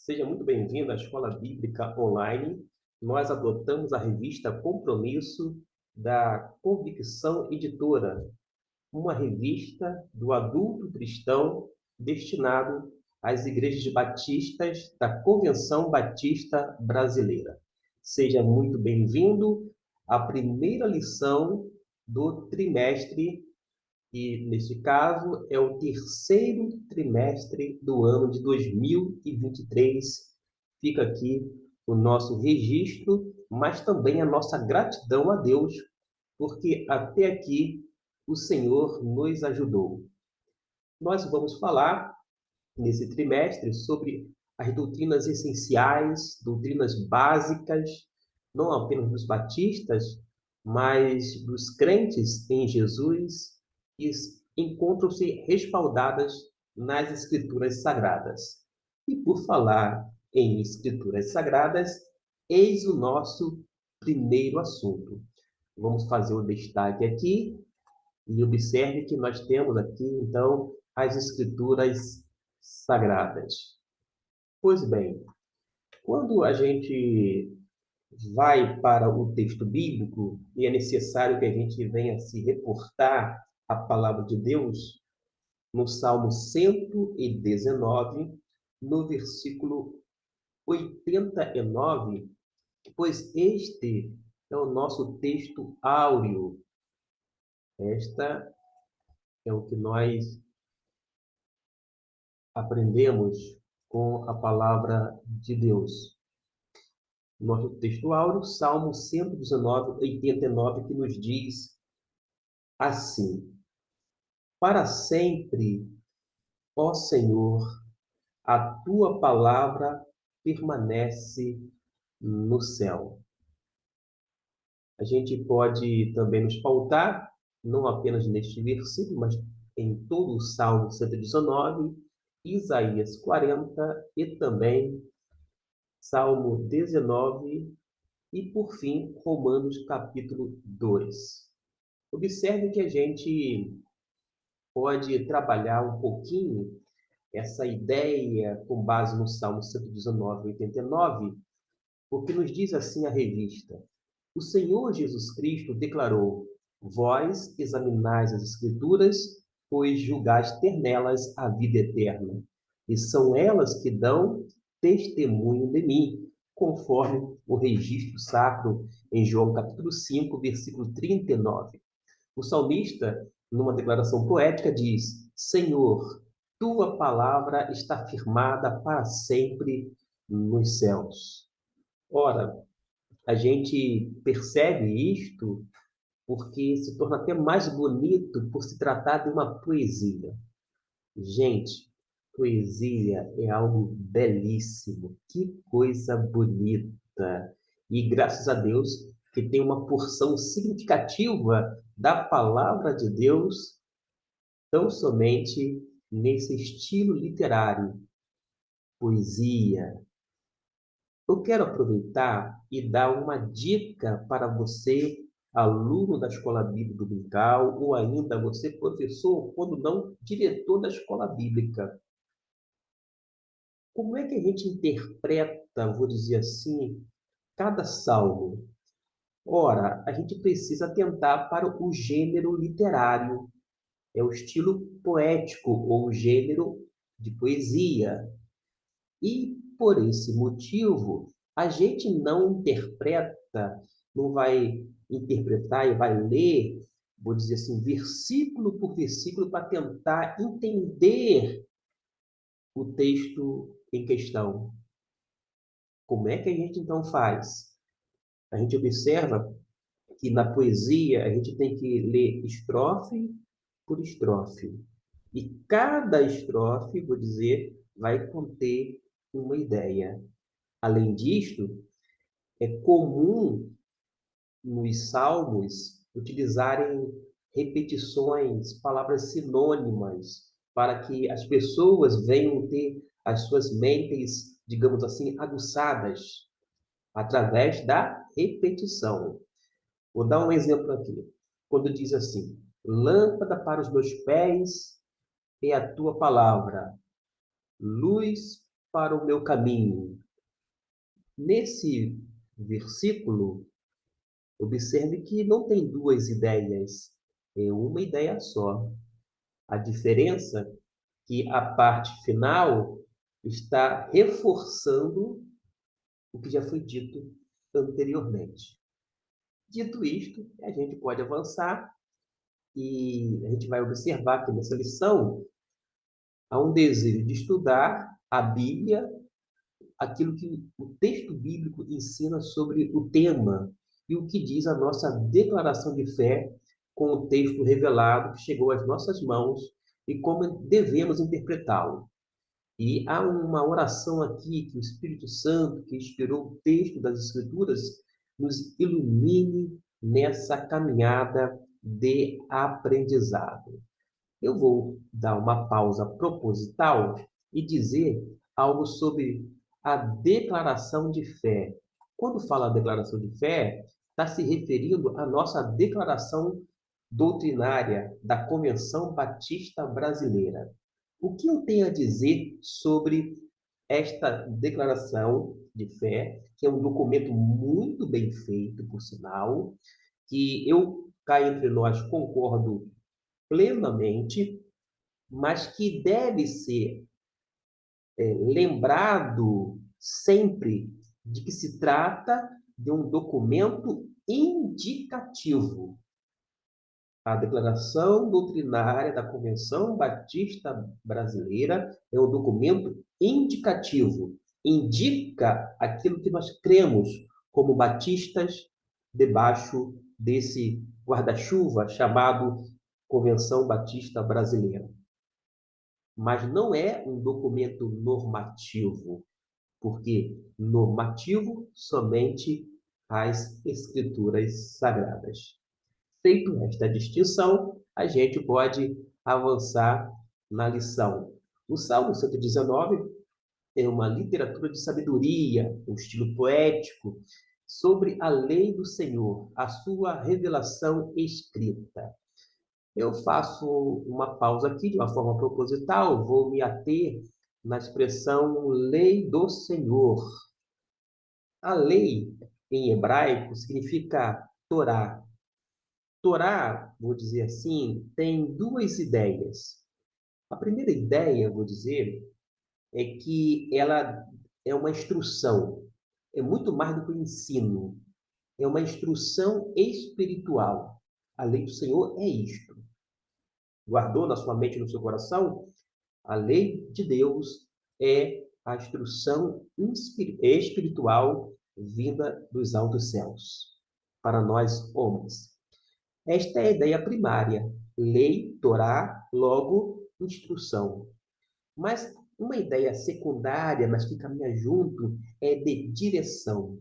Seja muito bem-vindo à Escola Bíblica Online. Nós adotamos a revista Compromisso da Convicção Editora, uma revista do adulto cristão destinado às igrejas batistas da Convenção Batista Brasileira. Seja muito bem-vindo à primeira lição do trimestre e, neste caso, é o terceiro trimestre do ano de 2023. Fica aqui o nosso registro, mas também a nossa gratidão a Deus, porque até aqui o Senhor nos ajudou. Nós vamos falar, nesse trimestre, sobre as doutrinas essenciais, doutrinas básicas, não apenas dos batistas, mas dos crentes em Jesus, que encontram-se respaldadas nas Escrituras Sagradas. E por falar em Escrituras Sagradas, eis o nosso primeiro assunto. Vamos fazer o destaque aqui e observe que nós temos aqui, então, as Escrituras Sagradas. Pois bem, quando a gente vai para o texto bíblico e é necessário que a gente venha se reportar à palavra de Deus, no Salmo 119, no versículo 89, pois este é o nosso texto áureo. Esta é o que nós aprendemos com a palavra de Deus. Nosso texto áureo, Salmo 119, 89, que nos diz assim: Para sempre, ó Senhor, a tua palavra permanece no céu. A gente pode também nos pautar, não apenas neste versículo, mas em todo o Salmo 119, Isaías 40 e também Salmo 19 e, por fim, Romanos capítulo 2. Observe que a gente pode trabalhar um pouquinho essa ideia com base no Salmo 119, 89, porque nos diz assim a revista: O Senhor Jesus Cristo declarou: Vós examinais as Escrituras, pois julgais ter nelas a vida eterna, e são elas que dão testemunho de mim, conforme o registro sacro em João capítulo 5, versículo 39. O salmista, numa declaração poética, diz: Senhor, tua palavra está firmada para sempre nos céus. Ora, a gente percebe isto porque se torna até mais bonito por se tratar de uma poesia. Gente, poesia é algo belíssimo. Que coisa bonita! E graças a Deus que tem uma porção significativa da palavra de Deus tão somente nesse estilo literário, poesia. Eu quero aproveitar e dar uma dica para você, aluno da Escola Bíblica Dominical, ou ainda você, professor, quando não, diretor da Escola Bíblica. Como é que a gente interpreta, vou dizer assim, cada salmo? Ora, a gente precisa atentar para o gênero literário, é o estilo poético ou o gênero de poesia. E, por esse motivo, a gente não interpreta, não vai interpretar e vai ler, vou dizer assim, versículo por versículo, para tentar entender o texto em questão. Como é que a gente então faz? A gente observa que na poesia a gente tem que ler estrofe por estrofe. E cada estrofe, vou dizer, vai conter uma ideia. Além disto, é comum nos salmos utilizarem repetições, palavras sinônimas, para que as pessoas venham ter as suas mentes, digamos assim, aguçadas através da repetição. Vou dar um exemplo aqui. Quando diz assim: Lâmpada para os meus pés é a tua palavra, luz para o meu caminho. Nesse versículo, observe que não tem duas ideias, é uma ideia só. A diferença é que a parte final está reforçando o que já foi dito anteriormente. Dito isto, a gente pode avançar e a gente vai observar que nessa lição há um desejo de estudar a Bíblia, aquilo que o texto bíblico ensina sobre o tema e o que diz a nossa declaração de fé com o texto revelado que chegou às nossas mãos e como devemos interpretá-lo. E há uma oração aqui que o Espírito Santo, que inspirou o texto das Escrituras, nos ilumine nessa caminhada de aprendizado. Eu vou dar uma pausa proposital e dizer algo sobre a declaração de fé. Quando fala declaração de fé, está se referindo à nossa declaração doutrinária da Convenção Batista Brasileira. O que eu tenho a dizer sobre esta declaração de fé, que é um documento muito bem feito, por sinal, que eu, cá entre nós, concordo plenamente, mas que deve ser lembrado sempre de que se trata de um documento indicativo. A Declaração Doutrinária da Convenção Batista Brasileira é um documento indicativo, indica aquilo que nós cremos como batistas debaixo desse guarda-chuva chamado Convenção Batista Brasileira. Mas não é um documento normativo, porque normativo somente as Escrituras Sagradas. Feito esta distinção, a gente pode avançar na lição. O Salmo 119 é uma literatura de sabedoria, um estilo poético, sobre a lei do Senhor, a sua revelação escrita. Eu faço uma pausa aqui de uma forma proposital, vou me ater na expressão lei do Senhor. A lei, em hebraico, significa Torá. Torá, vou dizer assim, tem duas ideias. A primeira ideia, vou dizer, é que ela é uma instrução, é muito mais do que um ensino, é uma instrução espiritual. A lei do Senhor é isto. Guardou na sua mente e no seu coração? A lei de Deus é a instrução espiritual vinda dos altos céus para nós homens. Esta é a ideia primária. Lei, Torá, logo, instrução. Mas uma ideia secundária, mas que caminha junto, é de direção.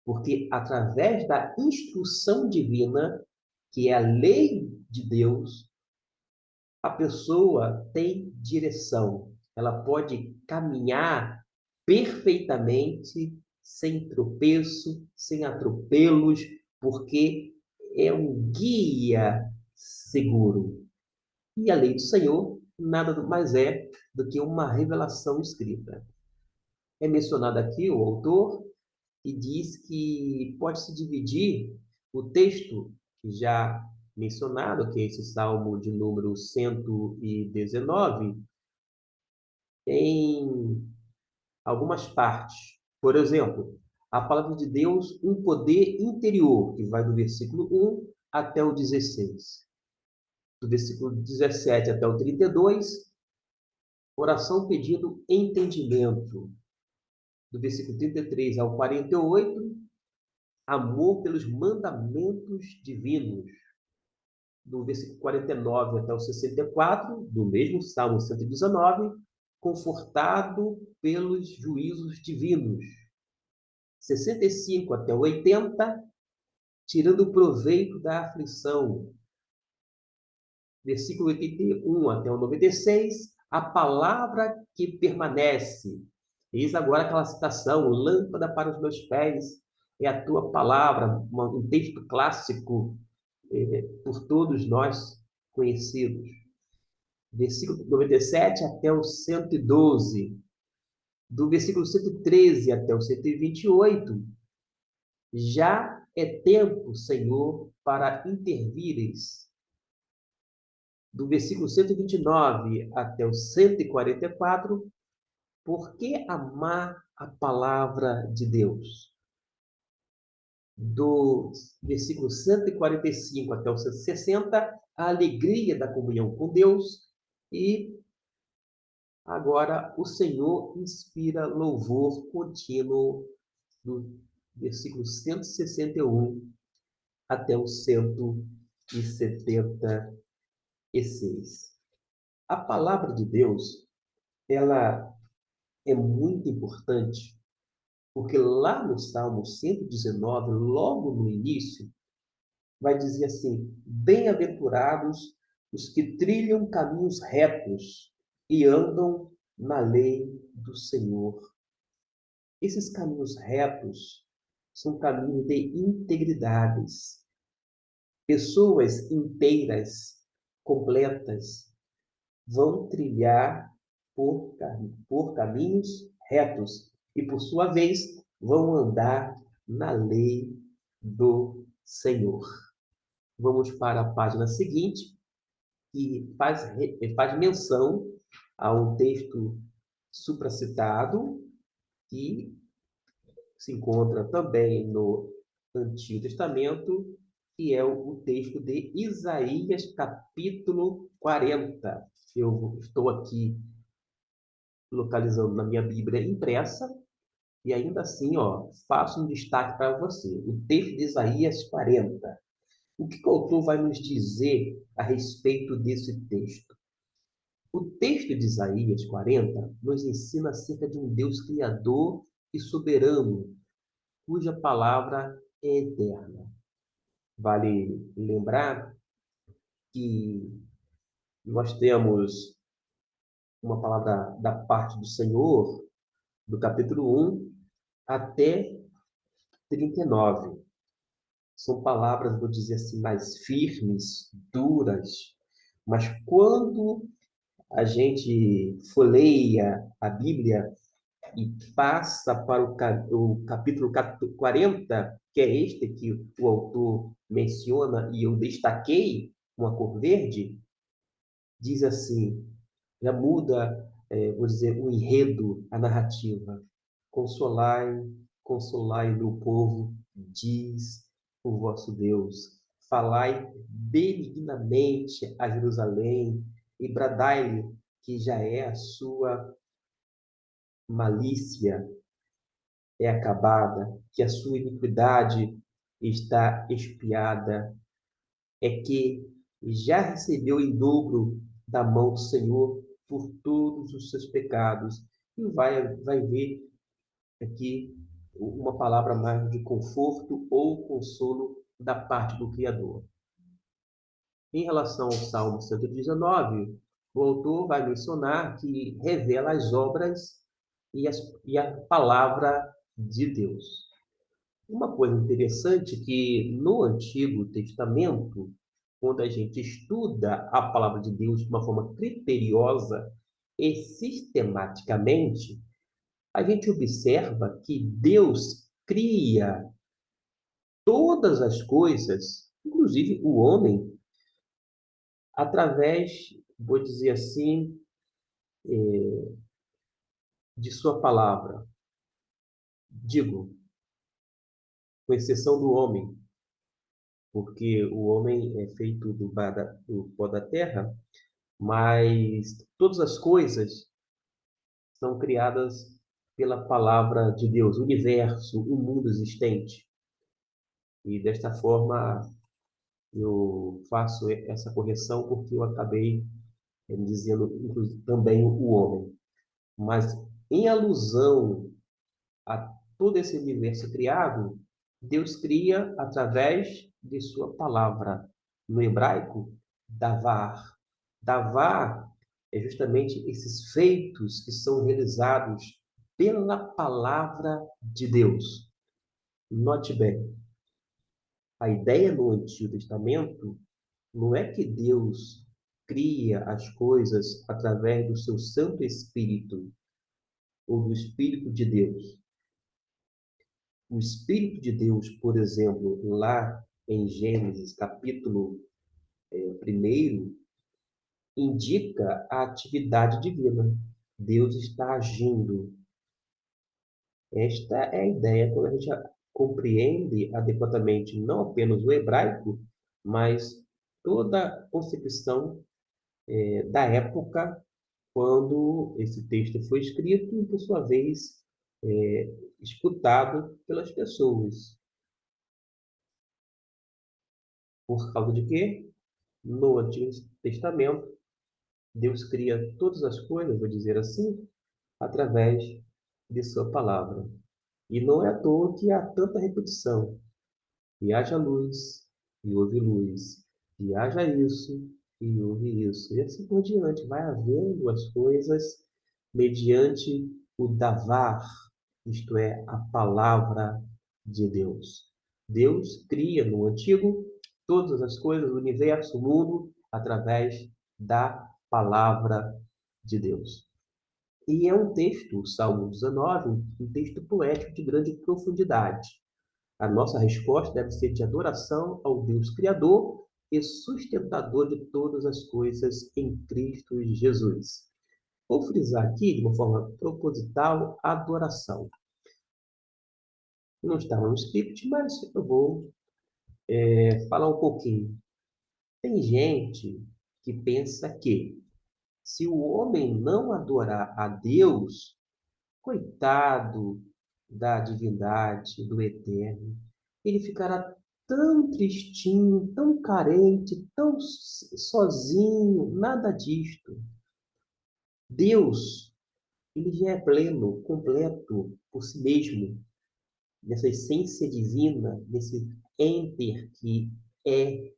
Porque através da instrução divina, que é a lei de Deus, a pessoa tem direção. Ela pode caminhar perfeitamente, sem tropeço, sem atropelos, porque é um guia seguro. E a lei do Senhor nada mais é do que uma revelação escrita. É mencionado aqui o autor e diz que pode-se dividir o texto já mencionado, que é esse Salmo de número 119, em algumas partes. Por exemplo, a palavra de Deus, um poder interior, que vai do versículo 1 até o 16. Do versículo 17 até o 32, oração pedindo entendimento. Do versículo 33 ao 48, amor pelos mandamentos divinos. Do versículo 49 até o 64, do mesmo Salmo 119, confortado pelos juízos divinos. 65 até o 80, tirando proveito da aflição. Versículo 81 até o 96, a palavra que permanece. Eis agora aquela citação, lâmpada para os meus pés é a tua palavra, um texto clássico por todos nós conhecidos. Versículo 97 até o 112. Do versículo 113 até o 128, já é tempo, Senhor, para intervires. Do versículo 129 até o 144, por que amar a palavra de Deus? Do versículo 145 até o 160, a alegria da comunhão com Deus. E agora o Senhor inspira louvor contínuo, do versículo 161 até o 176. A palavra de Deus, ela é muito importante, porque lá no Salmo 119, logo no início, vai dizer assim: bem-aventurados os que trilham caminhos retos e andam na lei do Senhor. Esses caminhos retos são caminhos de integridades. Pessoas inteiras, completas, vão trilhar por caminhos retos e, por sua vez, vão andar na lei do Senhor. Vamos para a página seguinte, que faz menção a um texto supracitado, que se encontra também no Antigo Testamento, que é o texto de Isaías, capítulo 40. Eu estou aqui localizando na minha Bíblia impressa, e ainda assim, ó, faço um destaque para você. O texto de Isaías 40. O que o autor vai nos dizer a respeito desse texto? O texto de Isaías 40 nos ensina acerca de um Deus criador e soberano, cuja palavra é eterna. Vale lembrar que nós temos uma palavra da parte do Senhor, do capítulo 1 até 39. São palavras, vou dizer assim, mais firmes, duras, mas quando a gente folheia a Bíblia e passa para o capítulo 40, que é este que o autor menciona e eu destaquei, uma cor verde, diz assim, já muda, vou dizer, o enredo, a narrativa. Consolai, consolai meu povo, diz o vosso Deus. Falai benignamente a Jerusalém e bradai-lhe que já é a sua malícia é acabada, que a sua iniquidade está expiada, é que já recebeu em dobro da mão do Senhor por todos os seus pecados. E vai ver aqui uma palavra mais de conforto ou consolo da parte do Criador. Em relação ao Salmo 119, o autor vai mencionar que revela as obras e a palavra de Deus. Uma coisa interessante é que no Antigo Testamento, quando a gente estuda a palavra de Deus de uma forma criteriosa e sistematicamente, a gente observa que Deus cria todas as coisas, inclusive o homem, através, vou dizer assim, de sua palavra. Digo, com exceção do homem, porque o homem é feito do pó da terra, mas todas as coisas são criadas pela palavra de Deus, o universo, o mundo existente. E desta forma eu faço essa correção porque eu acabei dizendo inclusive, também o homem. Mas em alusão a todo esse universo criado, Deus cria através de sua palavra. No hebraico, davar. Davar é justamente esses feitos que são realizados pela palavra de Deus. Note bem, a ideia no Antigo Testamento não é que Deus cria as coisas através do seu Santo Espírito. ou do Espírito de Deus. O Espírito de Deus, por exemplo, lá em Gênesis, capítulo 1, indica a atividade divina. Deus está agindo. Esta é a ideia quando a gente compreende adequadamente não apenas o hebraico, mas toda a concepção da época quando esse texto foi escrito e, por sua vez, escutado pelas pessoas. Por causa de quê? No Antigo Testamento, Deus cria todas as coisas, vou dizer assim, através de sua palavra. E não é à toa que há tanta repetição. E haja luz, e houve luz. E haja isso, e houve isso. E assim por diante. Vai havendo as coisas mediante o davar, isto é, a palavra de Deus. Deus cria no Antigo todas as coisas, o universo, o mundo, através da palavra de Deus. E é um texto, o Salmo 19, um texto poético de grande profundidade. A nossa resposta deve ser de adoração ao Deus Criador e sustentador de todas as coisas em Cristo Jesus. Vou frisar aqui, de uma forma proposital, a adoração. Não está no script, mas eu vou falar um pouquinho. Tem gente que pensa que se o homem não adorar a Deus, coitado da divindade, do eterno, ele ficará tão tristinho, tão carente, tão sozinho, nada disto. Deus, ele já é pleno, completo por si mesmo, nessa essência divina, nesse enter que é.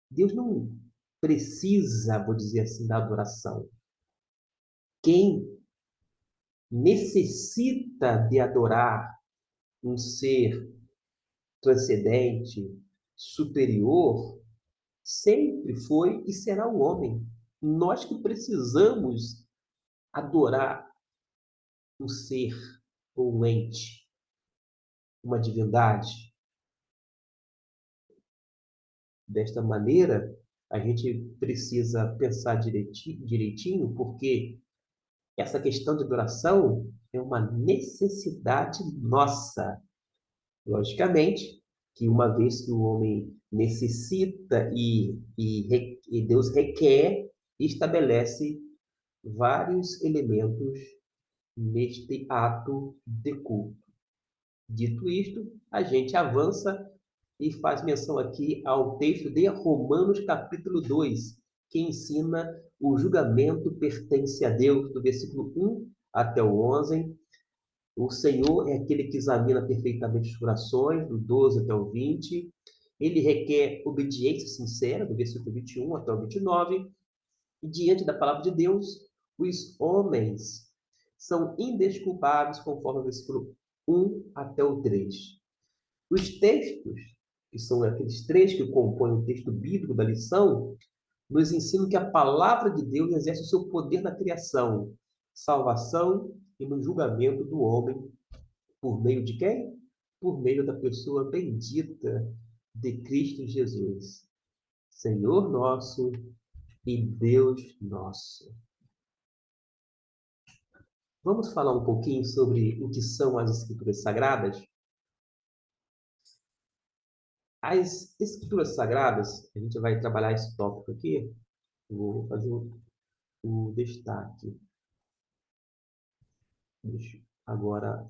Deus não precisa, vou dizer assim, da adoração. Quem necessita de adorar um ser transcendente, superior, sempre foi e será o homem. Nós que precisamos adorar um ser ou um ente, uma divindade. Desta maneira, a gente precisa pensar direitinho, porque essa questão de adoração é uma necessidade nossa. Logicamente, que uma vez que o homem necessita e Deus requer, estabelece vários elementos neste ato de culto. Dito isto, a gente avança e faz menção aqui ao texto de Romanos capítulo 2, que ensina o julgamento pertence a Deus, do versículo 1 até o 11. O Senhor é aquele que examina perfeitamente os corações, do 12 até o 20. Ele requer obediência sincera, do versículo 21 até o 29. E diante da palavra de Deus, os homens são indesculpáveis, conforme o versículo 1 até o 3. Os textos, que são aqueles três que compõem o texto bíblico da lição, nos ensinam que a palavra de Deus exerce o seu poder na criação, salvação e no julgamento do homem. Por meio de quem? Por meio da pessoa bendita de Cristo Jesus, Senhor nosso e Deus nosso. Vamos falar um pouquinho sobre o que são as Escrituras Sagradas? As Escrituras Sagradas, a gente vai trabalhar esse tópico aqui, vou fazer o destaque. Deixa agora,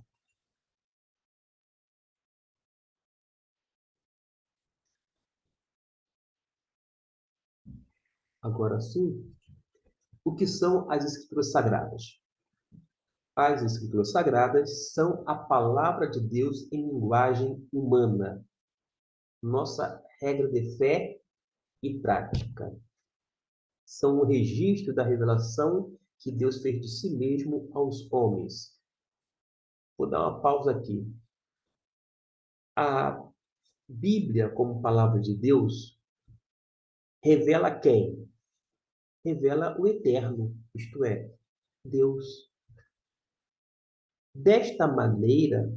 agora sim, o que são as Escrituras Sagradas? As Escrituras Sagradas são a palavra de Deus em linguagem humana, nossa regra de fé e prática. São o registro da revelação que Deus fez de si mesmo aos homens. Vou dar uma pausa aqui. A Bíblia, como palavra de Deus, revela quem? Revela o eterno, isto é, Deus. Desta maneira,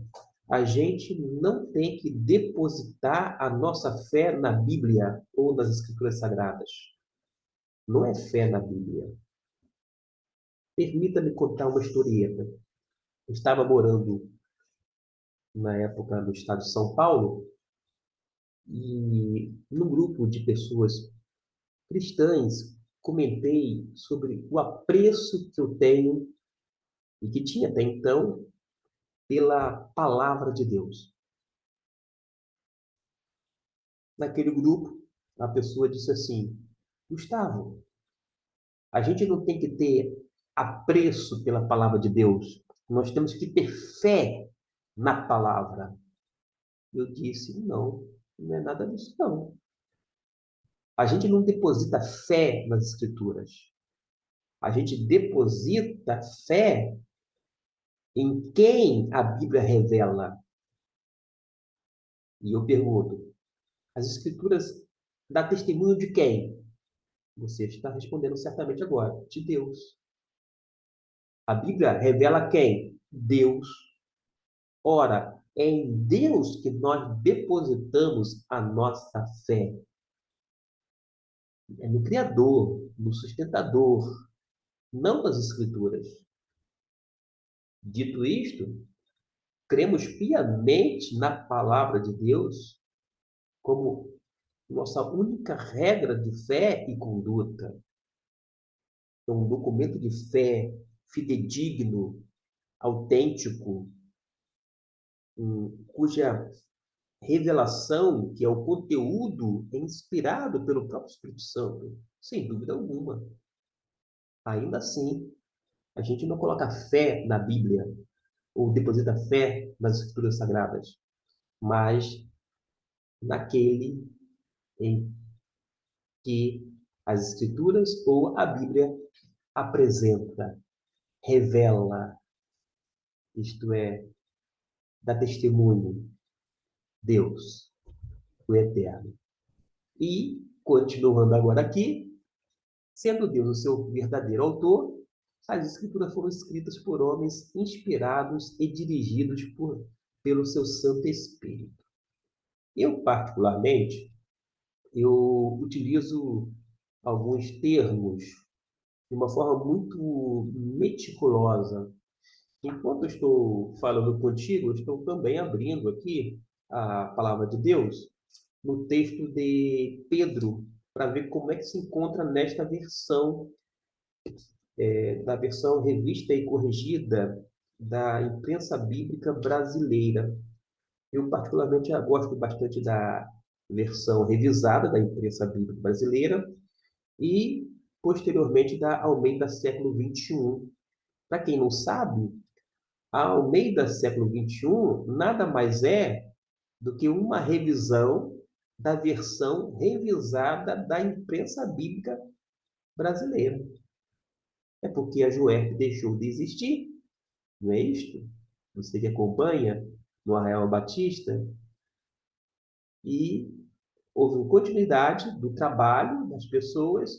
a gente não tem que depositar a nossa fé na Bíblia ou nas Escrituras Sagradas. Não é fé na Bíblia. Permita-me contar uma historieta. Eu estava morando, na época, no estado de São Paulo, e num grupo de pessoas cristãs, comentei sobre o apreço que eu tenho e que tinha até então pela palavra de Deus. Naquele grupo, a pessoa disse assim: Gustavo, a gente não tem que ter apreço pela palavra de Deus, nós temos que ter fé na palavra. Eu disse: não, não é nada disso, não. A gente não deposita fé nas Escrituras. A gente deposita fé em quem a Bíblia revela. E eu pergunto: as Escrituras dão testemunho de quem? Você está respondendo certamente agora: de Deus. A Bíblia revela quem? Deus. Ora, é em Deus que nós depositamos a nossa fé. É no Criador, no sustentador, não nas Escrituras. Dito isto, cremos piamente na palavra de Deus como nossa única regra de fé e conduta. É um documento de fé fidedigno, autêntico, cuja revelação, que é o conteúdo, é inspirado pelo próprio Espírito Santo, sem dúvida alguma. Ainda assim, a gente não coloca fé na Bíblia ou deposita fé nas Escrituras Sagradas, mas naquele em que as Escrituras ou a Bíblia apresenta, revela, isto é, dá testemunho, Deus, o Eterno. E, continuando agora aqui, sendo Deus o seu verdadeiro autor, as Escrituras foram escritas por homens inspirados e dirigidos pelo seu Santo Espírito. Eu, particularmente, eu utilizo alguns termos de uma forma muito meticulosa. Enquanto eu estou falando contigo, eu estou também abrindo aqui a palavra de Deus no texto de Pedro, para ver como é que se encontra nesta versão, da versão revista e corrigida da imprensa bíblica brasileira. Eu, particularmente, gosto bastante da versão revisada da imprensa bíblica brasileira e, posteriormente, da Almeida século XXI. Para quem não sabe, a Almeida século XXI nada mais é do que uma revisão da versão revisada da imprensa bíblica brasileira. É porque a Juerp deixou de existir, não é isto? Você que acompanha no Arraial Batista, e houve uma continuidade do trabalho das pessoas,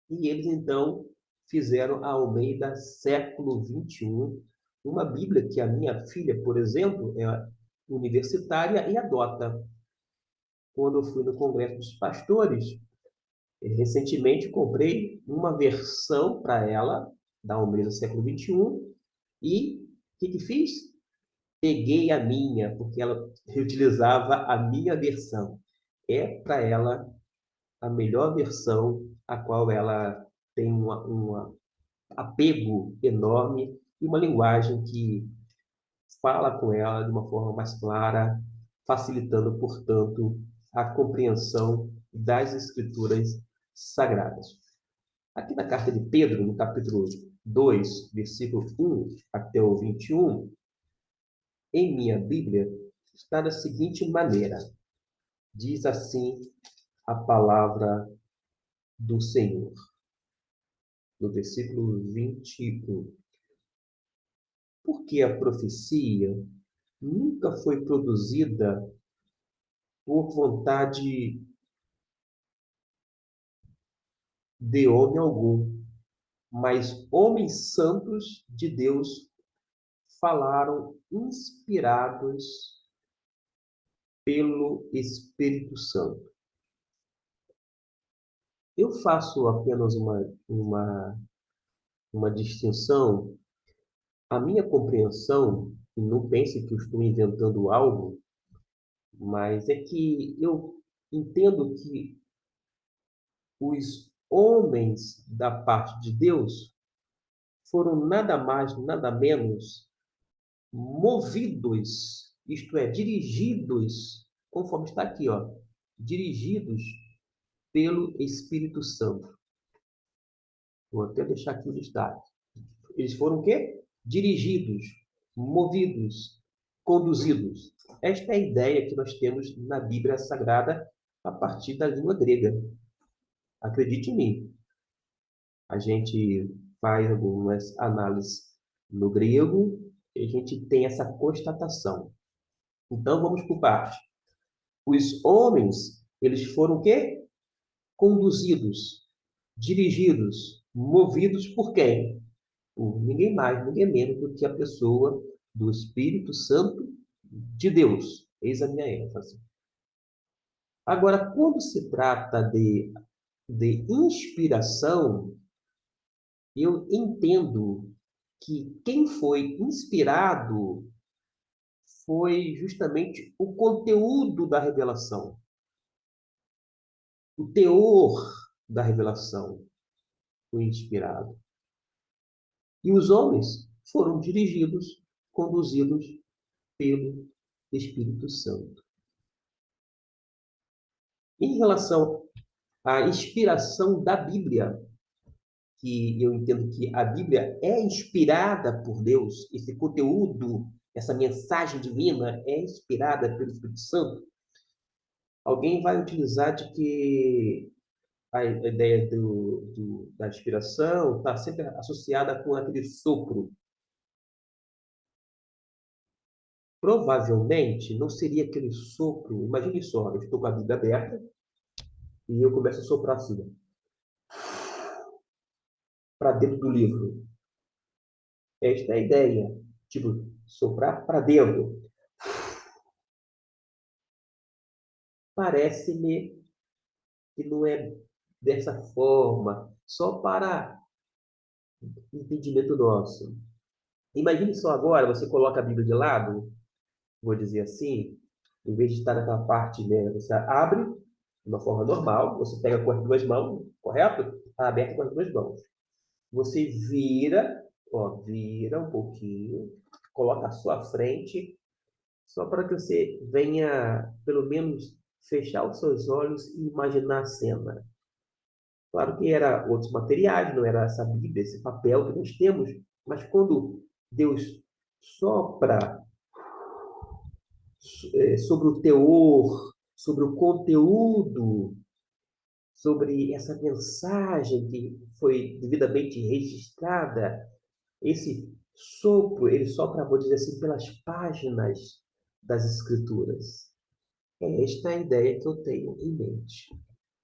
e eles então fizeram a Almeida século XXI, uma Bíblia que a minha filha, por exemplo, é universitária e adota. Quando eu fui no Congresso dos Pastores, recentemente comprei uma versão para ela, da Almeida século XXI, e o que fiz? Peguei a minha, porque ela reutilizava a minha versão. É para ela a melhor versão, a qual ela tem um apego enorme e uma linguagem que fala com ela de uma forma mais clara, facilitando, portanto, a compreensão das Escrituras Sagradas. Aqui na carta de Pedro, no capítulo 2, versículo 1 até o 21, em minha Bíblia, está da seguinte maneira: diz assim a palavra do Senhor, no versículo 21. Porque a profecia nunca foi produzida por vontade de homem algum, mas homens santos de Deus falaram inspirados pelo Espírito Santo. Eu faço apenas uma distinção. A minha compreensão, e não pense que eu estou inventando algo, mas é que eu entendo que os homens da parte de Deus foram nada mais, nada menos movidos, isto é, dirigidos, conforme está aqui, ó, dirigidos pelo Espírito Santo. Vou até deixar aqui o destaque. Eles foram o quê? Dirigidos, movidos, conduzidos. Esta é a ideia que nós temos na Bíblia Sagrada a partir da língua grega. Acredite em mim. A gente faz algumas análises no grego e a gente tem essa constatação. Então, vamos por parte. Os homens, eles foram o quê? Conduzidos, dirigidos, movidos por quem? Por ninguém mais, ninguém menos do que a pessoa do Espírito Santo de Deus. Eis a minha ênfase. Agora, quando se trata de inspiração, eu entendo que quem foi inspirado foi justamente o conteúdo da revelação, o teor da revelação foi inspirado. E os homens foram dirigidos, conduzidos pelo Espírito Santo. Em relação à inspiração da Bíblia, que eu entendo que a Bíblia é inspirada por Deus, esse conteúdo, essa mensagem divina é inspirada pelo Espírito Santo, alguém vai utilizar de que a ideia da inspiração está sempre associada com aquele sopro. Provavelmente não seria aquele sopro. Imagine só, eu estou com a Bíblia aberta e eu começo a soprar assim, para dentro do livro. Esta é a ideia. Tipo, soprar para dentro. Parece-me que não é dessa forma, só para entendimento nosso. Imagine só agora, você coloca a Bíblia de lado, vou dizer assim, em vez de estar naquela parte, né, você abre de uma forma normal, você pega com as duas mãos, correto? Está aberto com as duas mãos. Você vira, ó, vira um pouquinho, coloca à sua frente, só para que você venha, pelo menos, fechar os seus olhos e imaginar a cena. Claro que era outros materiais, não era essa Bíblia, esse papel que nós temos, mas quando Deus sopra sobre o teor, sobre o conteúdo, sobre essa mensagem que foi devidamente registrada, esse sopro, ele sopra, vou dizer assim, pelas páginas das Escrituras. É esta a ideia que eu tenho em mente.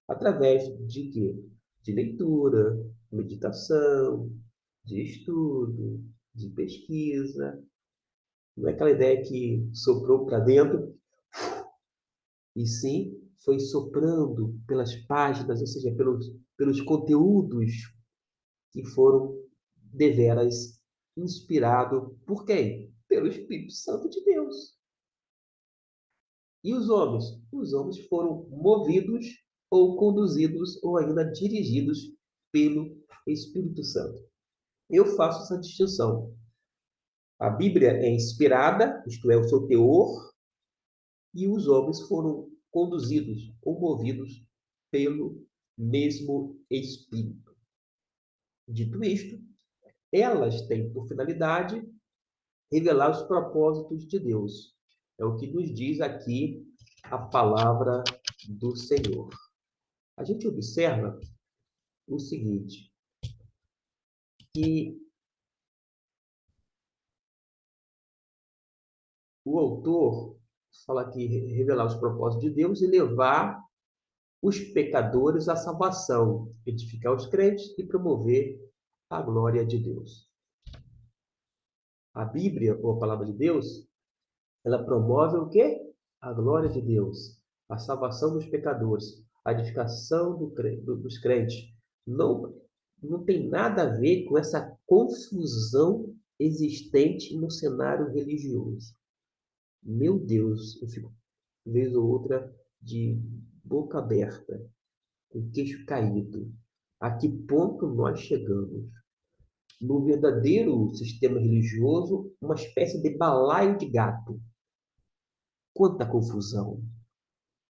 Através de quê? De leitura, meditação, de estudo, de pesquisa. Não é aquela ideia que soprou para dentro, e sim foi soprando pelas páginas, ou seja, pelos conteúdos que foram deveras inspirados por quem? Pelo Espírito Santo de Deus. E os homens? Os homens foram movidos ou conduzidos ou ainda dirigidos pelo Espírito Santo. Eu faço essa distinção. A Bíblia é inspirada, isto é, o seu teor, e os homens foram conduzidos ou movidos pelo mesmo Espírito. Dito isto, elas têm por finalidade revelar os propósitos de Deus. É o que nos diz aqui a palavra do Senhor. A gente observa o seguinte, que o autor fala que revelar os propósitos de Deus e levar os pecadores à salvação, edificar os crentes e promover a glória de Deus. A Bíblia, ou a palavra de Deus, ela promove o quê? A glória de Deus, a salvação dos pecadores, a edificação dos crentes. Não, não tem nada a ver com essa confusão existente no cenário religioso. Meu Deus, eu fico, vez ou outra, de boca aberta, com queixo caído. A que ponto nós chegamos? No verdadeiro sistema religioso, uma espécie de balaio de gato. Quanta confusão!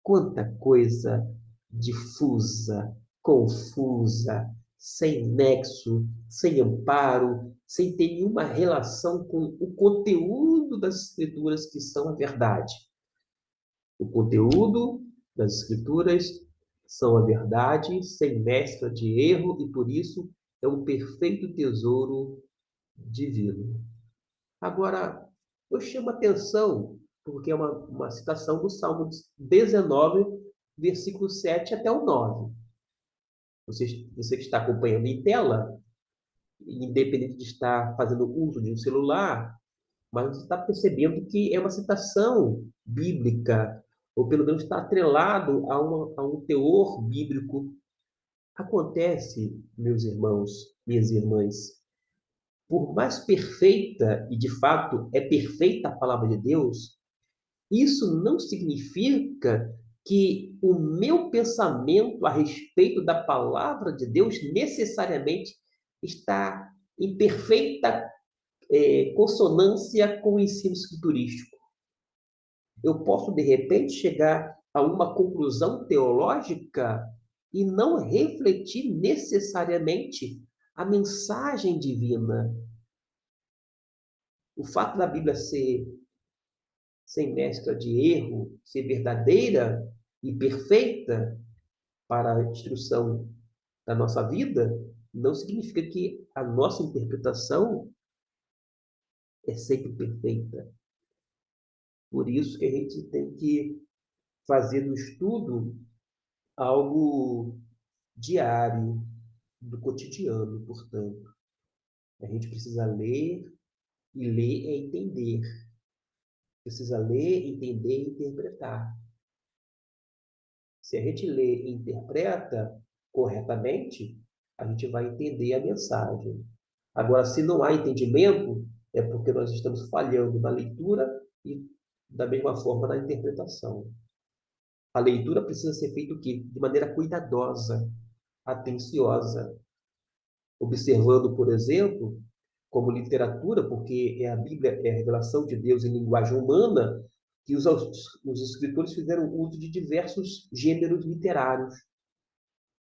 Quanta coisa difusa, confusa, sem nexo, sem amparo, sem ter nenhuma relação com o conteúdo das Escrituras que são a verdade. O conteúdo das Escrituras são a verdade, sem mescla de erro, e por isso é um perfeito tesouro divino. Agora, eu chamo a atenção, porque é uma citação do Salmo 19, versículo 7 até o 9. Você que está acompanhando em tela, independente de estar fazendo uso de um celular, mas você está percebendo que é uma citação bíblica, ou pelo menos está atrelado a um teor bíblico. Acontece, meus irmãos, minhas irmãs, por mais perfeita, e de fato é perfeita a palavra de Deus, isso não significa que o meu pensamento a respeito da palavra de Deus necessariamente está em perfeita consonância com o ensino escriturístico. Eu posso, de repente, chegar a uma conclusão teológica e não refletir necessariamente a mensagem divina. O fato da Bíblia ser sem mescla de erro, ser verdadeira e perfeita para a instrução da nossa vida, não significa que a nossa interpretação é sempre perfeita. Por isso que a gente tem que fazer do estudo algo diário, do cotidiano, portanto. A gente precisa ler, e ler é entender. Precisa ler, entender e interpretar. Se a gente lê e interpreta corretamente, a gente vai entender a mensagem. Agora, se não há entendimento, é porque nós estamos falhando na leitura e, da mesma forma, na interpretação. A leitura precisa ser feita o quê? De maneira cuidadosa, atenciosa, observando, por exemplo, como literatura, porque é a Bíblia, é a revelação de Deus em linguagem humana, que os escritores fizeram uso de diversos gêneros literários.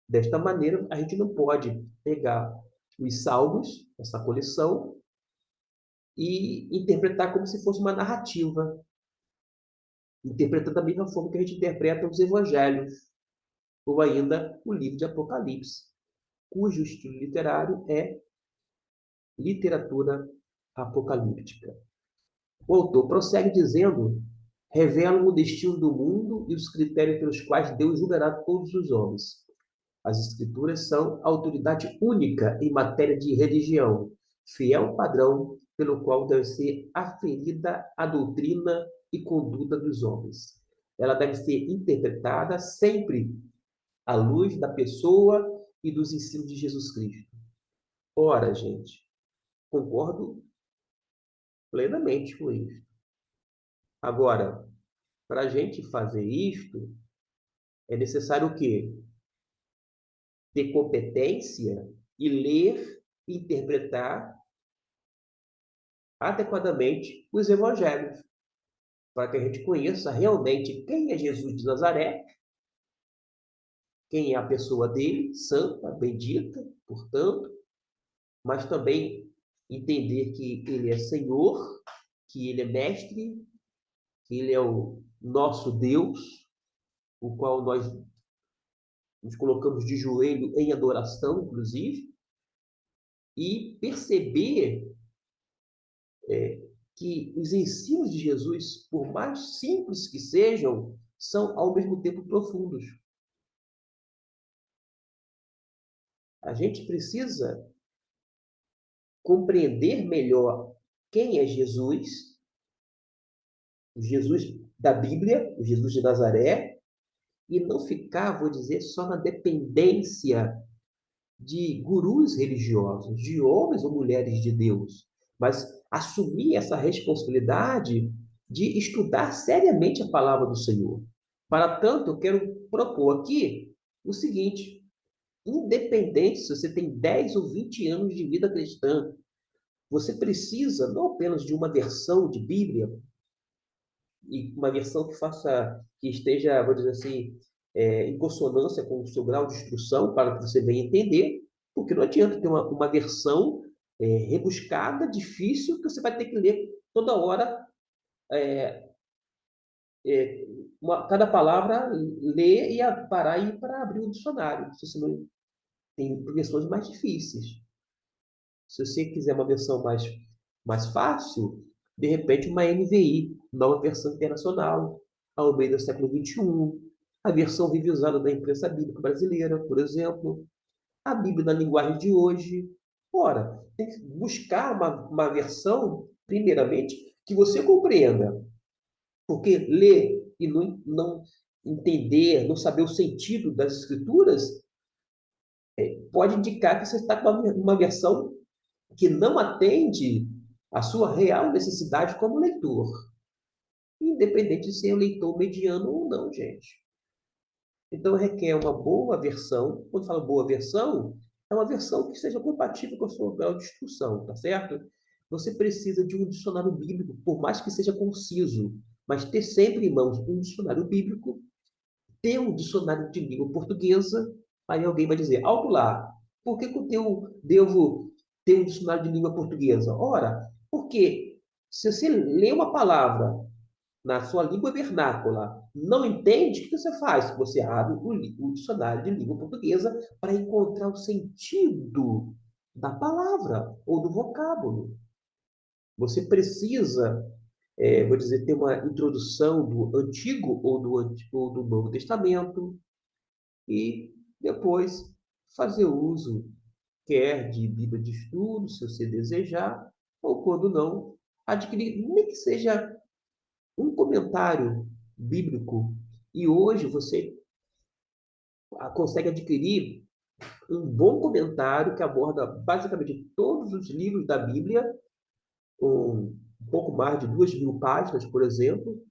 Desta maneira, a gente não pode pegar os salmos, essa coleção, e interpretar como se fosse uma narrativa, interpretando da mesma forma que a gente interpreta os evangelhos, ou ainda o livro de Apocalipse, cujo estilo literário é literatura apocalíptica. O autor prossegue dizendo: revelam o destino do mundo e os critérios pelos quais Deus julgará todos os homens. As Escrituras são autoridade única em matéria de religião, fiel padrão pelo qual deve ser aferida a doutrina e conduta dos homens. Ela deve ser interpretada sempre à luz da pessoa e dos ensinos de Jesus Cristo. Ora, gente, concordo plenamente com isso. Agora, para a gente fazer isto, é necessário o quê? Ter competência e ler e interpretar adequadamente os evangelhos, para que a gente conheça realmente quem é Jesus de Nazaré, quem é a pessoa dele, santa, bendita, portanto, mas também entender que ele é Senhor, que ele é mestre, que ele é o nosso Deus, o qual nós nos colocamos de joelho em adoração, inclusive, e perceber que os ensinos de Jesus, por mais simples que sejam, são ao mesmo tempo profundos. A gente precisa compreender melhor quem é Jesus, o Jesus da Bíblia, o Jesus de Nazaré, e não ficar, vou dizer, só na dependência de gurus religiosos, de homens ou mulheres de Deus, mas assumir essa responsabilidade de estudar seriamente a palavra do Senhor. Para tanto, eu quero propor aqui o seguinte: independente se você tem 10 ou 20 anos de vida cristã, você precisa não apenas de uma versão de Bíblia, e uma versão que esteja, vou dizer assim, em consonância com o seu grau de instrução, para que você venha entender, porque não adianta ter uma versão rebuscada, difícil, que você vai ter que ler toda hora, cada palavra, ler e parar e ir para abrir o dicionário. Se você não tem versões mais difíceis. Se você quiser uma versão mais fácil, de repente uma NVI, nova versão internacional, ao meio do século XXI, a versão revisada da imprensa bíblica brasileira, por exemplo, a Bíblia na linguagem de hoje. Ora, tem que buscar uma versão, primeiramente, que você compreenda, porque ler e não entender, não saber o sentido das escrituras, pode indicar que você está com uma versão que não atende à sua real necessidade como leitor, independente de ser um leitor mediano ou não, gente. Então, requer uma boa versão. Quando falo boa versão, é uma versão que seja compatível com o seu grau de instrução, tá certo? Você precisa de um dicionário bíblico, por mais que seja conciso, mas ter sempre em mãos um dicionário bíblico, ter um dicionário de língua portuguesa. Aí alguém vai dizer, alto lá, por que que eu devo ter um dicionário de língua portuguesa? Ora, porque se você lê uma palavra na sua língua vernácula, não entende, o que você faz? Você abre o dicionário de língua portuguesa para encontrar o sentido da palavra ou do vocábulo. Você precisa, vou dizer, ter uma introdução do Antigo ou do Novo Testamento e depois fazer uso, quer de Bíblia de estudo, se você desejar, ou quando não, adquirir, nem que seja um comentário bíblico. E hoje você consegue adquirir um bom comentário que aborda basicamente todos os livros da Bíblia, com um pouco mais de 2.000 páginas, por exemplo,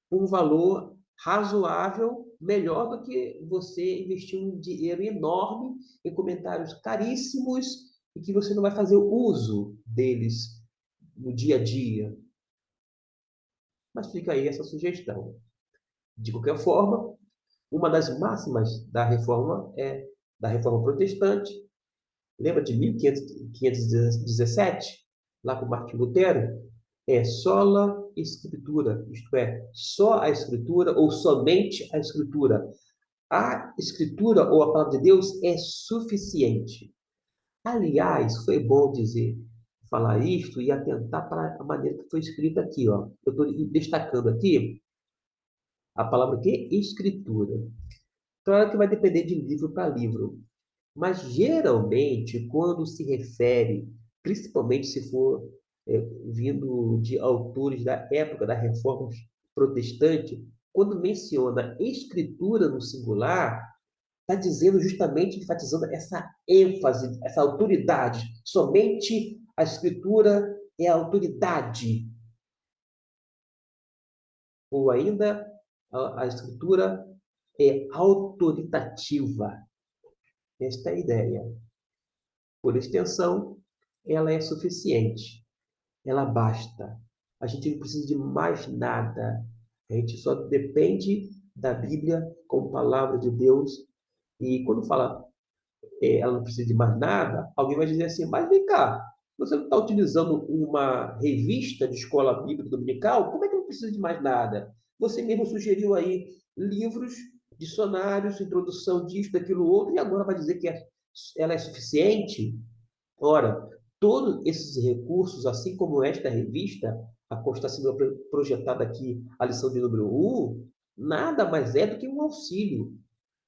com um valor razoável, melhor do que você investir um dinheiro enorme em comentários caríssimos e que você não vai fazer uso deles no dia a dia. Mas fica aí essa sugestão. De qualquer forma, uma das máximas da reforma protestante, lembra de 1517, lá com Martim Lutero? É sola escritura, isto é, só a escritura ou somente a escritura. A escritura ou a palavra de Deus é suficiente. Aliás, foi bom falar isto e atentar para a maneira que foi escrita aqui, ó. Eu estou destacando aqui a palavra que escritura. Claro que vai depender de livro para livro, mas geralmente quando se refere, principalmente se for vindo de autores da época da Reforma Protestante, quando menciona escritura no singular, está dizendo justamente, enfatizando essa ênfase, essa autoridade. Somente a escritura é a autoridade. Ou ainda, a escritura é autoritativa. Esta é a ideia. Por extensão, ela é suficiente. Ela basta. A gente não precisa de mais nada. A gente só depende da Bíblia como palavra de Deus. E quando fala ela não precisa de mais nada, alguém vai dizer assim, mas vem cá, você não está utilizando uma revista de escola bíblica dominical? Como é que não precisa de mais nada? Você mesmo sugeriu aí livros, dicionários, introdução disso, daquilo outro, e agora vai dizer que ela é suficiente? Ora, todos esses recursos, assim como esta revista, a qual está sendo projetada aqui, a lição de número 1, nada mais é do que um auxílio.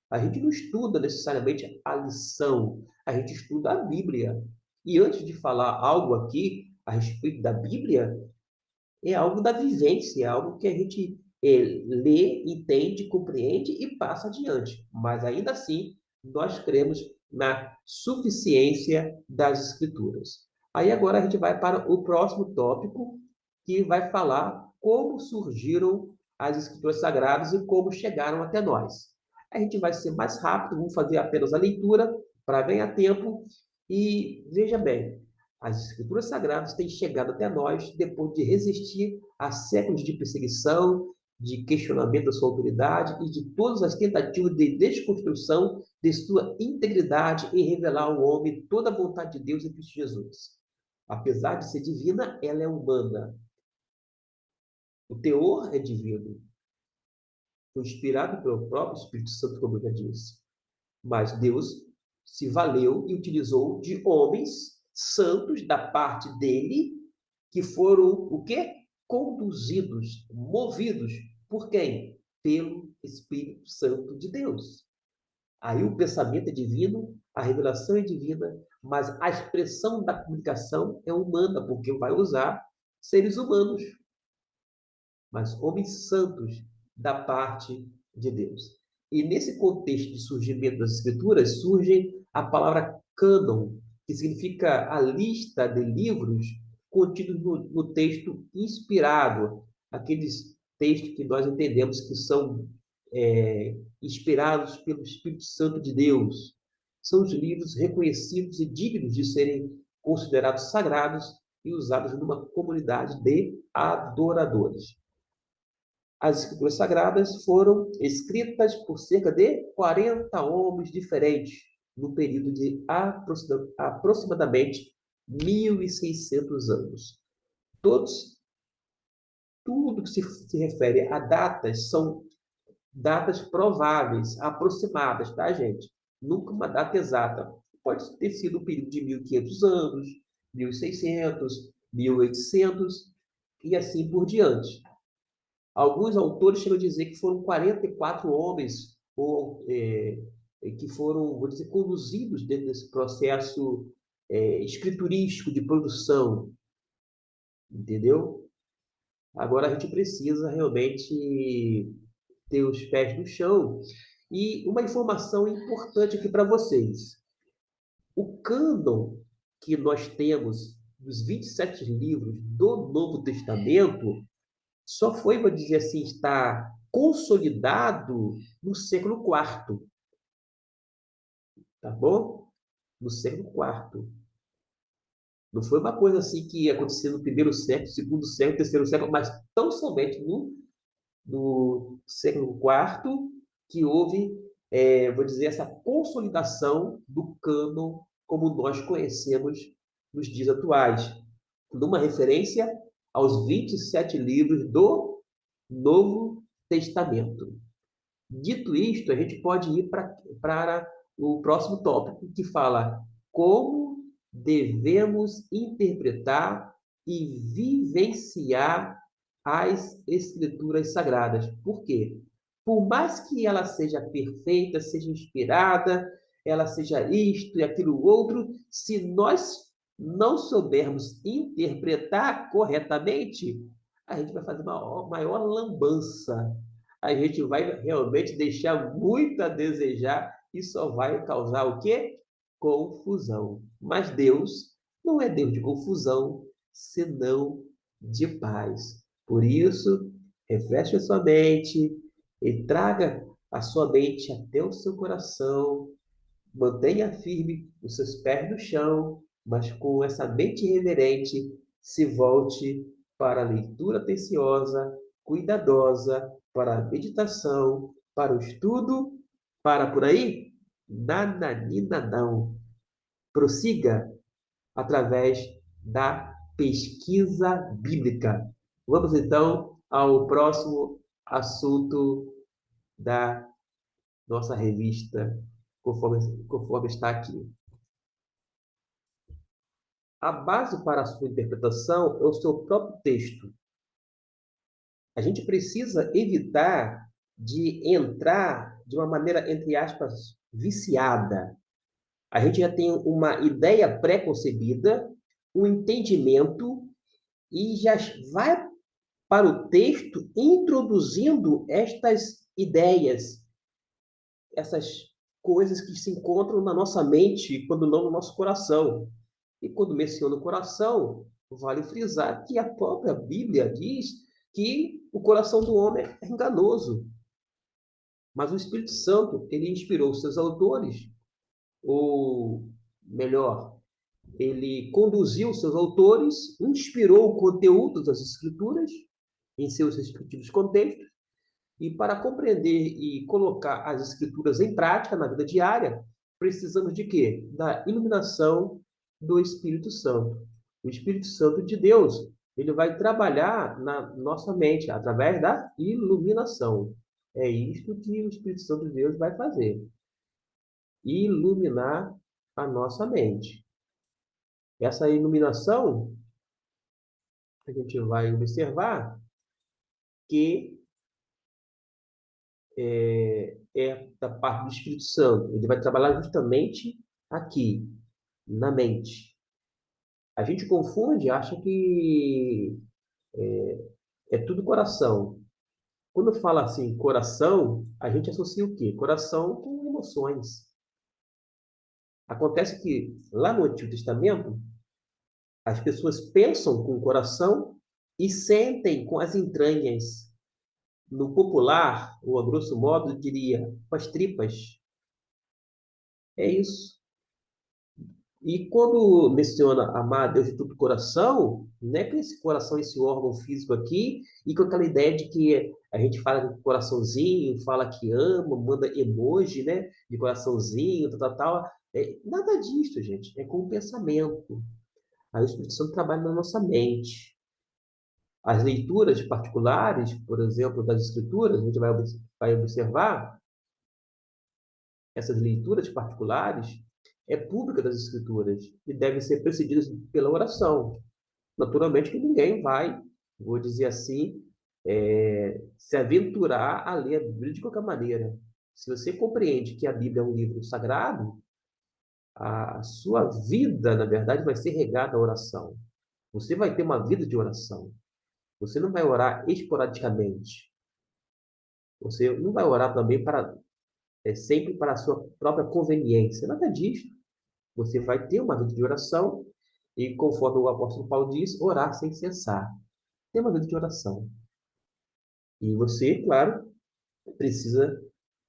A gente não estuda necessariamente a lição, a gente estuda a Bíblia. E antes de falar algo aqui, a respeito da Bíblia é algo da vivência, é algo que a gente lê, entende, compreende e passa adiante. Mas ainda assim, nós cremos na suficiência das Escrituras. Aí agora a gente vai para o próximo tópico, que vai falar como surgiram as Escrituras Sagradas e como chegaram até nós. A gente vai ser mais rápido, vamos fazer apenas a leitura para ganhar tempo. E veja bem, as Escrituras Sagradas têm chegado até nós depois de resistir a séculos de perseguição, de questionamento da sua autoridade e de todas as tentativas de desconstrução de sua integridade em revelar ao homem toda a vontade de Deus em Cristo Jesus. Apesar de ser divina, ela é humana. O teor é divino. Foi inspirado pelo próprio Espírito Santo, como eu já disse. Mas Deus se valeu e utilizou de homens santos da parte dele, que foram o quê? Conduzidos, movidos por quem? Pelo Espírito Santo de Deus. Aí o pensamento é divino, a revelação é divina, mas a expressão da comunicação é humana, porque vai usar seres humanos, mas homens santos da parte de Deus. E nesse contexto de surgimento das Escrituras, surge a palavra cânon, que significa a lista de livros contidos no texto inspirado, aqueles textos que nós entendemos que são inspirados pelo Espírito Santo de Deus. São os livros reconhecidos e dignos de serem considerados sagrados e usados numa comunidade de adoradores. As Escrituras Sagradas foram escritas por cerca de 40 homens diferentes, no período de aproximadamente 1.600 anos. Tudo que se refere a datas são datas prováveis, aproximadas, tá, gente? Nunca uma data exata. Pode ter sido um período de 1.500 anos, 1.600, 1.800 e assim por diante. Alguns autores chegam a dizer que foram 44 homens que foram, vou dizer, conduzidos dentro desse processo escriturístico de produção, entendeu? Agora a gente precisa realmente ter os pés no chão. E uma informação importante aqui para vocês. O cânon que nós temos dos 27 livros do Novo Testamento só foi, vou dizer assim, estar consolidado no século IV, tá bom? No século IV. Não foi uma coisa assim que aconteceu no primeiro século, segundo século, terceiro século, mas tão somente no século IV que houve, vou dizer, essa consolidação do cânon como nós conhecemos nos dias atuais, numa referência aos 27 livros do Novo Testamento. Dito isto, a gente pode ir para o próximo tópico, que fala como devemos interpretar e vivenciar as Escrituras Sagradas. Por quê? Por mais que ela seja perfeita, seja inspirada, ela seja isto e aquilo outro, se nós não soubermos interpretar corretamente, a gente vai fazer uma maior lambança. A gente vai realmente deixar muito a desejar e só vai causar o quê? Confusão. Mas Deus não é Deus de confusão, senão de paz. Por isso, refresque a sua mente e traga a sua mente até o seu coração. Mantenha firme os seus pés no chão, mas com essa mente reverente, se volte para a leitura atenciosa, cuidadosa, para a meditação, para o estudo, para por aí, nananina não. Prossiga através da pesquisa bíblica. Vamos então ao próximo assunto da nossa revista, conforme está aqui. A base para a sua interpretação é o seu próprio texto. A gente precisa evitar de entrar de uma maneira, entre aspas, viciada. A gente já tem uma ideia pré-concebida o entendimento e já vai para o texto introduzindo estas ideias, essas coisas que se encontram na nossa mente, quando não no nosso coração. E quando menciona o coração, vale frisar que a própria Bíblia diz que o coração do homem é enganoso. Mas o Espírito Santo, ele inspirou os seus autores, ou melhor, ele conduziu os seus autores, inspirou o conteúdo das Escrituras em seus respectivos contextos, e para compreender e colocar as Escrituras em prática na vida diária, precisamos de quê? Da iluminação do Espírito Santo. O Espírito Santo de Deus, ele vai trabalhar na nossa mente através da iluminação. É isto que o Espírito Santo de Deus vai fazer. Iluminar a nossa mente. Essa iluminação, a gente vai observar que é da parte do Espírito Santo. Ele vai trabalhar justamente aqui, na mente. A gente confunde, acha que é tudo coração. Quando fala assim, coração, a gente associa o quê? Coração com emoções. Acontece que lá no Antigo Testamento, as pessoas pensam com o coração e sentem com as entranhas. No popular, ou a grosso modo, diria, com as tripas. É isso. E quando menciona amar a Deus de todo o coração, não é com esse coração, esse órgão físico aqui, e com aquela ideia de que a gente fala de coraçãozinho, fala que ama, manda emoji, né? De coraçãozinho, tal, tal, tal. Nada disso, gente. É com o pensamento. Aí o Espírito Santo trabalha na nossa mente. As leituras particulares, por exemplo, das Escrituras, a gente vai observar essas leituras particulares, é pública das Escrituras e devem ser precedidas pela oração. Naturalmente que ninguém vai, vou dizer assim, se aventurar a ler a Bíblia de qualquer maneira. Se você compreende que a Bíblia é um livro sagrado, a sua vida, na verdade, vai ser regada à oração. Você vai ter uma vida de oração. Você não vai orar esporadicamente. Você não vai orar também sempre para a sua própria conveniência. Nada disso. Você vai ter uma vida de oração e, conforme o apóstolo Paulo diz, orar sem cessar. Ter uma vida de oração. E você, claro, precisa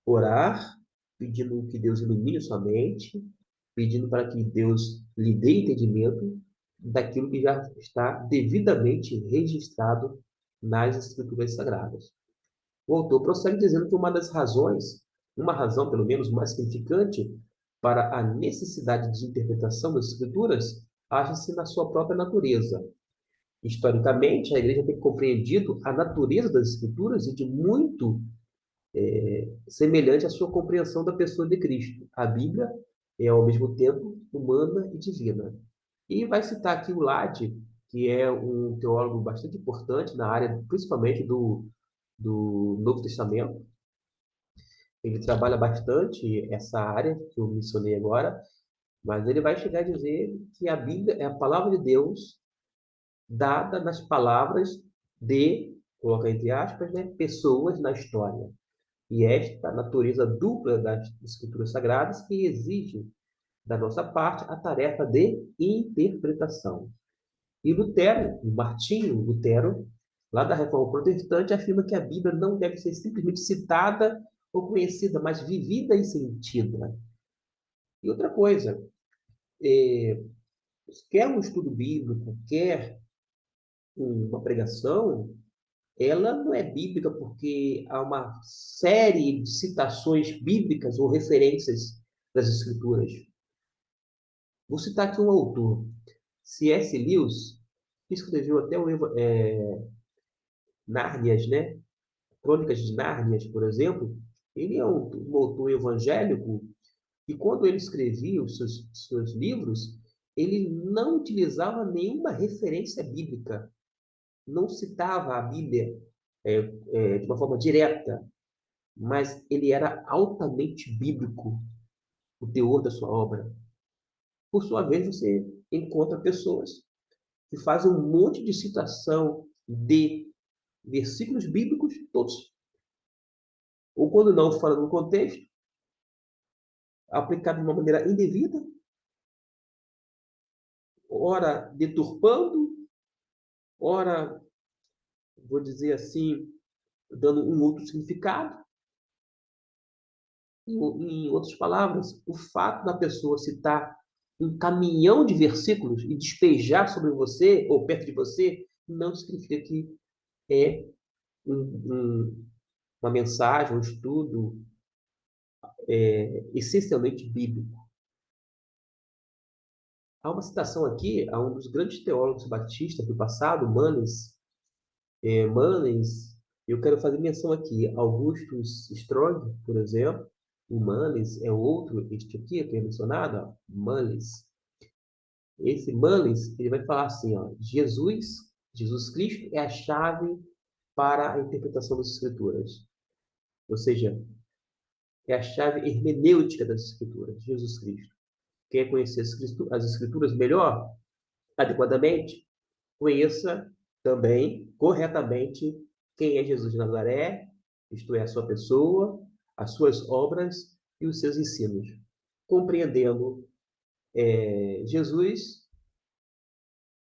orar, pedindo que Deus ilumine sua mente, pedindo para que Deus lhe dê entendimento daquilo que já está devidamente registrado nas Escrituras Sagradas. O autor prossegue dizendo que uma razão pelo menos mais significante para a necessidade de interpretação das Escrituras, acha-se na sua própria natureza. Historicamente, a igreja tem compreendido a natureza das Escrituras e de muito semelhante à sua compreensão da pessoa de Cristo. A Bíblia é, ao mesmo tempo, humana e divina. E vai citar aqui o Lade, que é um teólogo bastante importante na área, principalmente do Novo Testamento. Ele trabalha bastante essa área que eu mencionei agora, mas ele vai chegar a dizer que a Bíblia é a palavra de Deus dada nas palavras de, coloca entre aspas, né, pessoas na história. E esta natureza dupla das Escrituras Sagradas que exige da nossa parte a tarefa de interpretação. E Lutero, Martinho Lutero, lá da Reforma Protestante, afirma que a Bíblia não deve ser simplesmente citada ou conhecida, mas vivida e sentida. E outra coisa, é, quer um estudo bíblico, quer uma pregação, ela não é bíblica porque há uma série de citações bíblicas ou referências das Escrituras. Vou citar aqui um autor, C.S. Lewis, que escreveu até o Nárnias, né? Crônicas de Nárnias, por exemplo. Ele é um autor evangélico e quando ele escrevia os seus livros, ele não utilizava nenhuma referência bíblica, não citava a Bíblia de uma forma direta, mas ele era altamente bíblico, o teor da sua obra. Por sua vez, você encontra pessoas que fazem um monte de citação de versículos bíblicos todos. Ou quando não, fora do contexto, aplicado de uma maneira indevida, ora deturpando, ora, vou dizer assim, dando um outro significado. Em outras palavras, o fato da pessoa citar um caminhão de versículos e despejar sobre você ou perto de você não significa que é uma mensagem, um estudo essencialmente bíblico. Há uma citação aqui a um dos grandes teólogos batistas do passado, Manes, eu quero fazer menção aqui, Augustus Strong, por exemplo. O Manes é outro, este aqui que é mencionado, ó, Manes. Esse Manes, ele vai falar assim, ó, Jesus Cristo é a chave para a interpretação das Escrituras. Ou seja, é a chave hermenêutica das Escrituras, Jesus Cristo. Quer conhecer as Escrituras melhor, adequadamente? Conheça também, corretamente, quem é Jesus de Nazaré, isto é, a sua pessoa, as suas obras e os seus ensinos. Compreendendo Jesus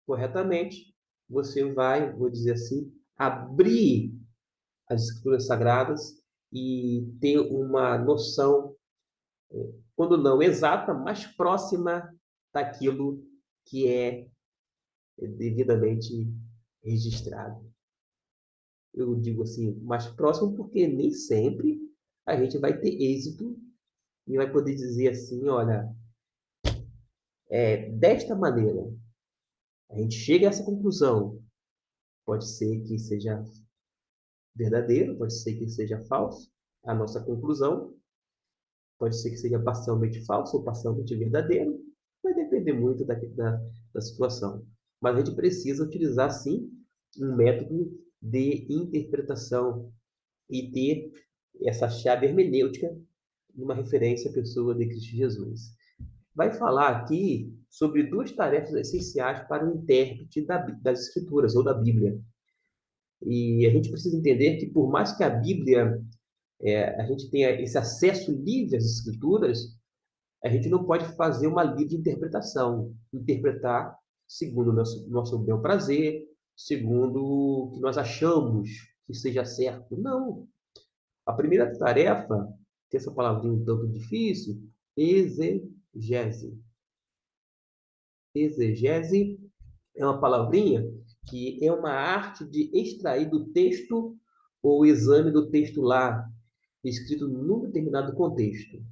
corretamente, você vai, vou dizer assim, abrir as Escrituras Sagradas e ter uma noção, quando não exata, mas próxima daquilo que é devidamente registrado. Eu digo assim, mais próximo porque nem sempre a gente vai ter êxito e vai poder dizer assim, olha, desta maneira, a gente chega a essa conclusão. Pode ser que seja verdadeiro, pode ser que seja falso, a nossa conclusão, pode ser que seja parcialmente falso ou parcialmente verdadeiro, vai depender muito da situação. Mas a gente precisa utilizar, sim, um método de interpretação e ter essa chave hermenêutica numa referência à pessoa de Cristo Jesus. Vai falar aqui sobre duas tarefas essenciais para o intérprete das Escrituras ou da Bíblia. E a gente precisa entender que, por mais que a Bíblia, a gente tenha esse acesso livre às Escrituras, a gente não pode fazer uma livre interpretação, interpretar segundo o nosso bel prazer, segundo o que nós achamos que seja certo. Não. A primeira tarefa, que essa palavrinha um tanto difícil, exegese. Exegese é uma palavrinha que é uma arte de extrair do texto ou exame do texto lá, escrito num determinado contexto.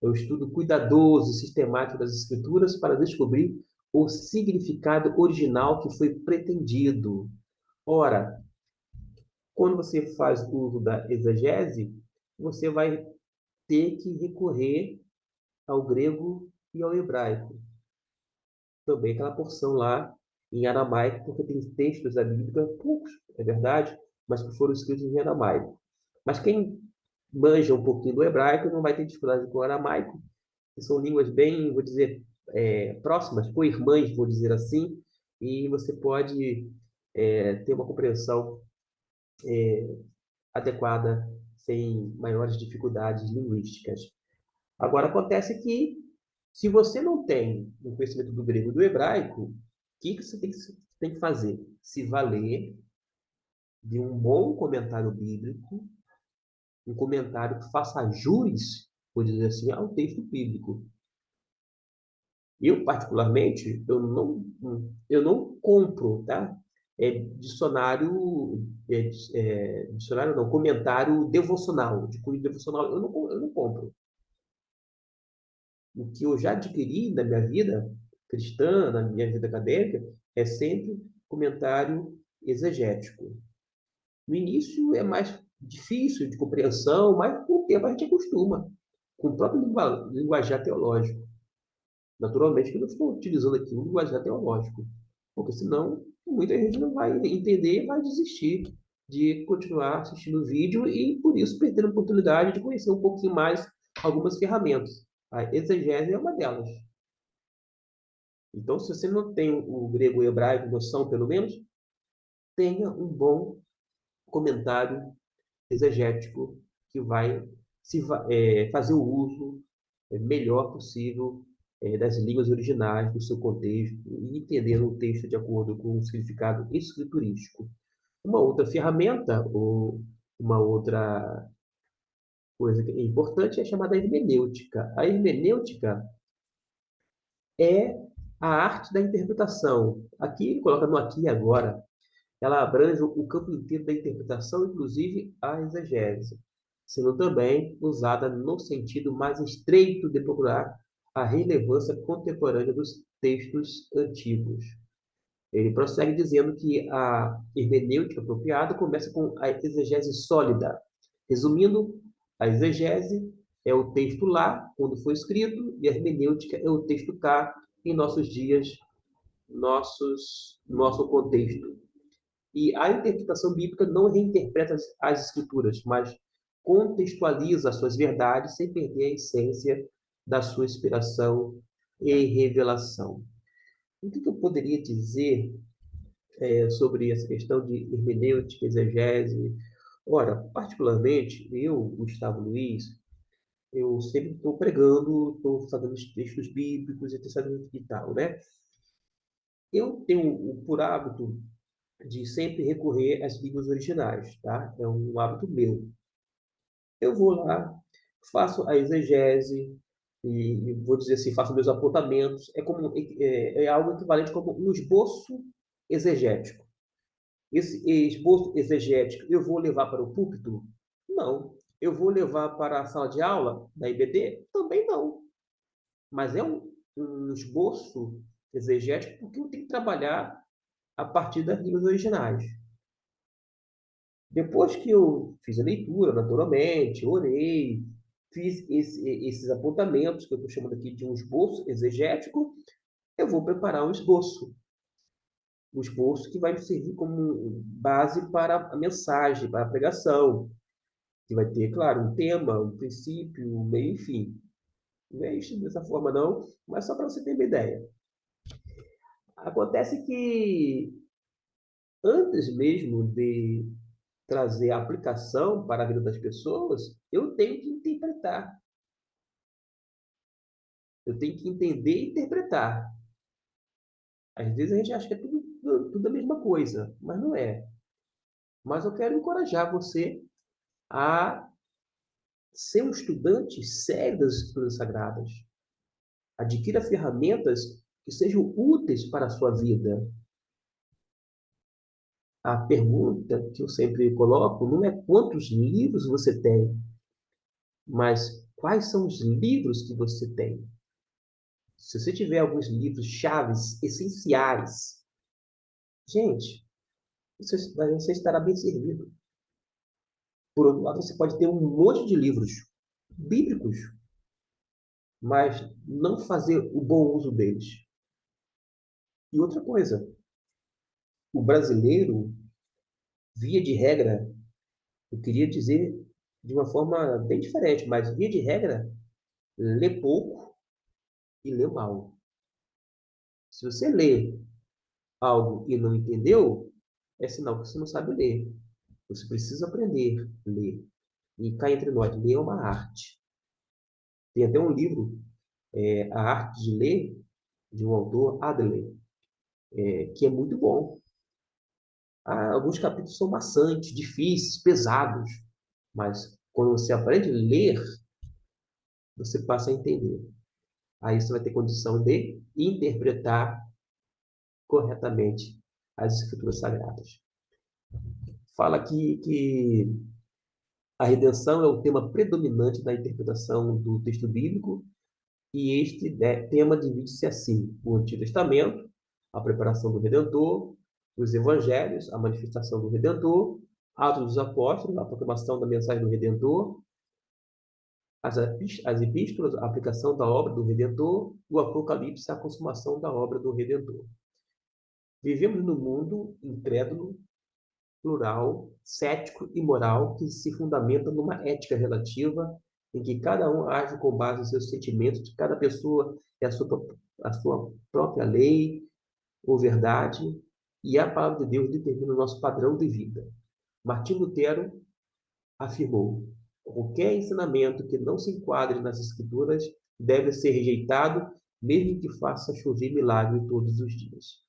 É o estudo cuidadoso e sistemático das escrituras para descobrir o significado original que foi pretendido. Ora, quando você faz uso da exegese, você vai ter que recorrer ao grego e ao hebraico. Também aquela porção lá em aramaico, porque tem textos da Bíblia, poucos, é verdade, mas que foram escritos em aramaico. Mas quem manja um pouquinho do hebraico não vai ter dificuldade com o aramaico, que são línguas bem, vou dizer, próximas, co-irmãs, vou dizer assim, e você pode ter uma compreensão adequada sem maiores dificuldades linguísticas. Agora, acontece que, se você não tem um conhecimento do grego e do hebraico, o que você tem que fazer? Se valer de um bom comentário bíblico, um comentário que faça jus, vou dizer assim, ao texto bíblico. Eu, particularmente, eu não compro, tá? Dicionário não, comentário devocional, de cunho devocional, eu não compro. O que eu já adquiri na minha vida cristã, na minha vida acadêmica, é sempre comentário exegético. No início é mais difícil de compreensão, mas com o tempo a gente acostuma, com o próprio linguajar teológico. Naturalmente que eu não estou utilizando aqui um linguajar teológico, porque senão muita gente não vai entender e vai desistir de continuar assistindo o vídeo e, por isso, perder a oportunidade de conhecer um pouquinho mais algumas ferramentas. A exegese é uma delas. Então, se você não tem o grego e o hebraico, noção pelo menos, tenha um bom comentário exegético que vai fazer o uso melhor possível das línguas originais, do seu contexto, e entender o texto de acordo com o significado escriturístico. Uma outra ferramenta, ou uma outra coisa que é importante, é chamada hermenêutica. A hermenêutica é a arte da interpretação. Aqui ele coloca no aqui e agora. Ela abrange o campo inteiro da interpretação, inclusive a exegese, sendo também usada no sentido mais estreito de procurar a relevância contemporânea dos textos antigos. Ele prossegue dizendo que a hermenêutica apropriada começa com a exegese sólida. Resumindo, a exegese é o texto lá, quando foi escrito, e a hermenêutica é o texto cá, em nossos dias, nosso contexto. E a interpretação bíblica não reinterpreta as escrituras, mas contextualiza as suas verdades sem perder a essência da sua inspiração e revelação. O que eu poderia dizer sobre essa questão de hermenêutica, exegese? Ora, particularmente, eu, Gustavo Luiz, eu sempre estou pregando, estou fazendo os textos bíblicos e tal, né? Eu tenho por hábito de sempre recorrer às línguas originais, tá? É um hábito meu. Eu vou lá, faço a exegese e vou dizer assim, faço meus apontamentos. É algo equivalente como um esboço exegético. Esse esboço exegético eu vou levar para o púlpito? Não. Eu vou levar para a sala de aula da IBD? Também não. Mas é um esboço exegético porque eu tenho que trabalhar a partir das línguas originais. Depois que eu fiz a leitura, naturalmente, orei, fiz esses apontamentos, que eu estou chamando aqui de um esboço exegético, eu vou preparar um esboço que vai servir como base para a mensagem, para a pregação, que vai ter, claro, um tema, um princípio, um meio e fim. Não é isso dessa forma, não, mas só para você ter uma ideia. Acontece que, antes mesmo de trazer a aplicação para a vida das pessoas, eu tenho que interpretar. Eu tenho que entender e interpretar. Às vezes a gente acha que é tudo a mesma coisa, mas não é. Mas eu quero encorajar você a ser um estudante sério das Escrituras Sagradas. Adquira ferramentas que sejam úteis para a sua vida. A pergunta que eu sempre coloco não é quantos livros você tem, mas quais são os livros que você tem. Se você tiver alguns livros chaves, essenciais, gente, você estará bem servido. Por outro lado, você pode ter um monte de livros bíblicos, mas não fazer o bom uso deles. E outra coisa, o brasileiro, via de regra, eu queria dizer de uma forma bem diferente, mas via de regra, lê pouco e lê mal. Se você lê algo e não entendeu, é sinal que você não sabe ler. Você precisa aprender a ler. E cá entre nós, ler é uma arte. Tem até um livro, A Arte de Ler, de um autor, Adler, que é muito bom. Alguns capítulos são maçantes, difíceis, pesados, mas quando você aprende a ler, você passa a entender. Aí você vai ter condição de interpretar corretamente as escrituras sagradas. Fala aqui que a redenção é o tema predominante da interpretação do texto bíblico, e este tema divide-se assim: o Antigo Testamento, a preparação do Redentor; os Evangelhos, a manifestação do Redentor; Atos dos Apóstolos, a proclamação da mensagem do Redentor; as epístolas, a aplicação da obra do Redentor; o Apocalipse, a consumação da obra do Redentor. Vivemos num mundo incrédulo, plural, cético e moral, que se fundamenta numa ética relativa, em que cada um age com base nos seus sentimentos, de cada pessoa é a sua a sua própria lei ou verdade, e a palavra de Deus determina o nosso padrão de vida. Martim Lutero afirmou: qualquer ensinamento que não se enquadre nas Escrituras deve ser rejeitado, mesmo que faça chover milagre todos os dias.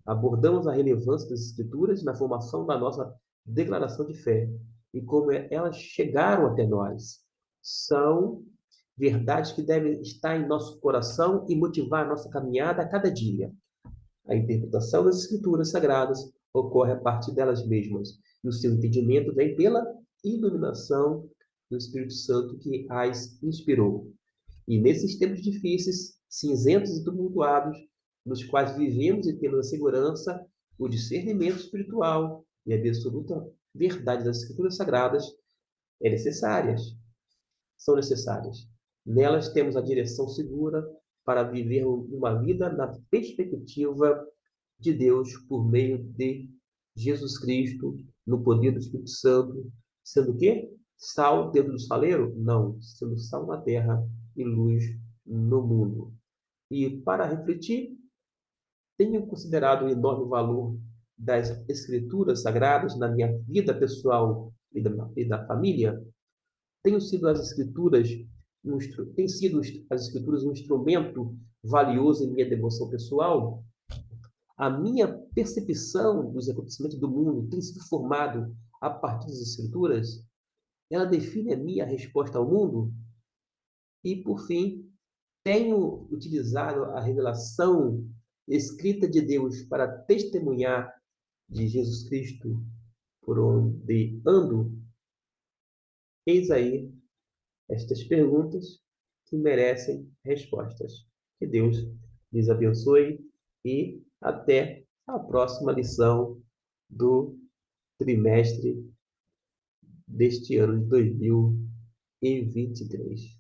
Abordamos a relevância das Escrituras na formação da nossa declaração de fé e como elas chegaram até nós. São verdades que devem estar em nosso coração e motivar a nossa caminhada a cada dia. A interpretação das Escrituras Sagradas ocorre a partir delas mesmas, e o seu entendimento vem pela iluminação do Espírito Santo que as inspirou. E nesses tempos difíceis, cinzentos e tumultuados, nos quais vivemos e temos a segurança, o discernimento espiritual e a absoluta verdade das Escrituras Sagradas é necessárias, são necessárias. Nelas temos a direção segura para viver uma vida na perspectiva de Deus por meio de Jesus Cristo, no poder do Espírito Santo, sendo o quê? Sal dentro do saleiro? Não, sendo sal na terra e luz no mundo. E para refletir, tenho considerado o enorme valor das Escrituras Sagradas na minha vida pessoal e da família. Tenho sido as Escrituras tem sido as Escrituras um instrumento valioso em minha devoção pessoal? A minha percepção dos acontecimentos do mundo tem sido formado a partir das Escrituras? Ela define a minha resposta ao mundo? E, por fim, tenho utilizado a revelação escrita de Deus para testemunhar de Jesus Cristo por onde ando? Eis aí estas perguntas que merecem respostas. Que Deus lhes abençoe e até a próxima lição do trimestre deste ano de 2023.